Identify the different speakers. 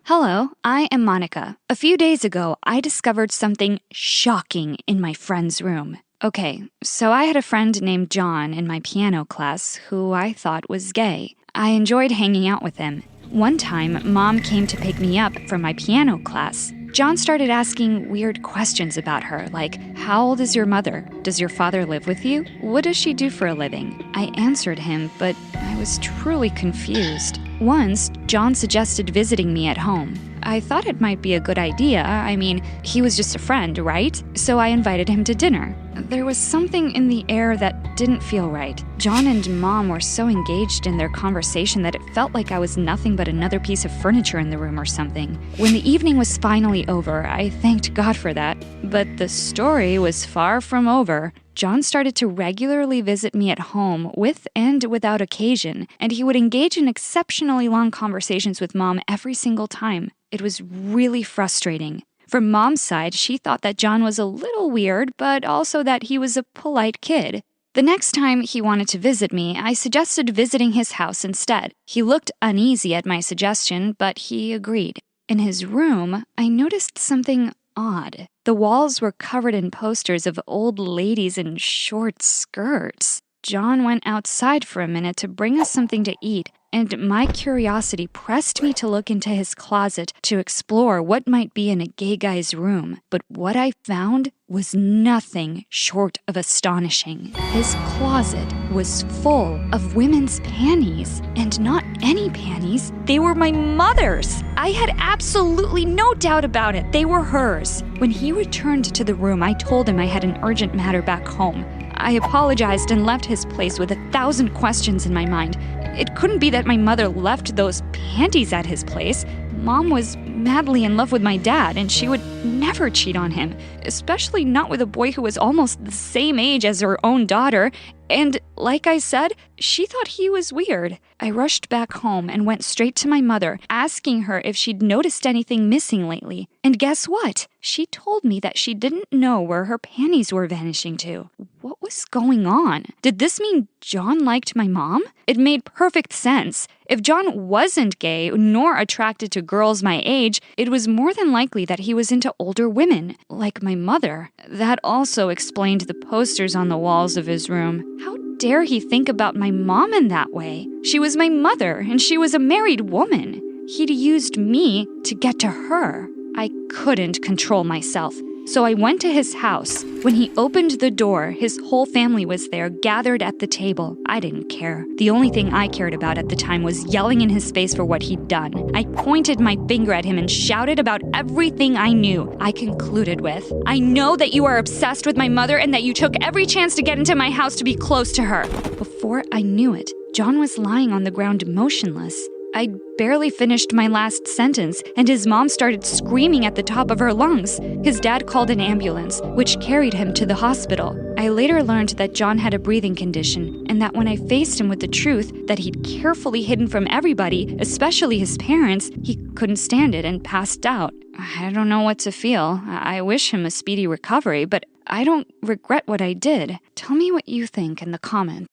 Speaker 1: Hello, I am Monica. A few days ago, I discovered something shocking in my friend's room. Okay, so I had a friend named John in my piano class who I thought was gay. I enjoyed hanging out with him. One time, Mom came to pick me up from my piano class. John started asking weird questions about her, like, how old is your mother? Does your father live with you? What does she do for a living? I answered him, but I was truly confused. Once, John suggested visiting me at home. I thought it might be a good idea. I mean, he was just a friend, right? So I invited him to dinner. There was something in the air that didn't feel right. John and Mom were so engaged in their conversation that it felt like I was nothing but another piece of furniture in the room or something. When the evening was finally over, I thanked God for that. But the story was far from over. John started to regularly visit me at home with and without occasion, and he would engage in exceptionally long conversations with Mom every single time. It was really frustrating. From Mom's side, she thought that John was a little weird, but also that he was a polite kid. The next time he wanted to visit me, I suggested visiting his house instead. He looked uneasy at my suggestion, but he agreed. In his room, I noticed something odd. The walls were covered in posters of old ladies in short skirts. John went outside for a minute to bring us something to eat, and my curiosity pressed me to look into his closet to explore what might be in a gay guy's room. But what I found was nothing short of astonishing. His closet was full of women's panties, and not any panties. They were my mother's. I had absolutely no doubt about it. They were hers. When he returned to the room, I told him I had an urgent matter back home. I apologized and left his place with 1,000 questions in my mind. It couldn't be that my mother left those panties at his place. Mom was madly in love with my dad, and she would never cheat on him, especially not with a boy who was almost the same age as her own daughter. And like I said, she thought he was weird. I rushed back home and went straight to my mother, asking her if she'd noticed anything missing lately. And guess what? She told me that she didn't know where her panties were vanishing to. What was going on? Did this mean John liked my mom? It made perfect sense. If John wasn't gay nor attracted to girls my age, it was more than likely that he was into older women, like my mother. That also explained the posters on the walls of his room. How dare he think about my mom in that way? She was my mother, and she was a married woman. He'd used me to get to her. I couldn't control myself, so I went to his house. When he opened the door, his whole family was there, gathered at the table. I didn't care. The only thing I cared about at the time was yelling in his face for what he'd done. I pointed my finger at him and shouted about everything I knew. I concluded with, I know that you are obsessed with my mother and that you took every chance to get into my house to be close to her. Before I knew it, John was lying on the ground motionless. I'd barely finished my last sentence, and his mom started screaming at the top of her lungs. His dad called an ambulance, which carried him to the hospital. I later learned that John had a breathing condition, and that when I faced him with the truth that he'd carefully hidden from everybody, especially his parents, he couldn't stand it and passed out. I don't know what to feel. I wish him a speedy recovery, but I don't regret what I did. Tell me what you think in the comments.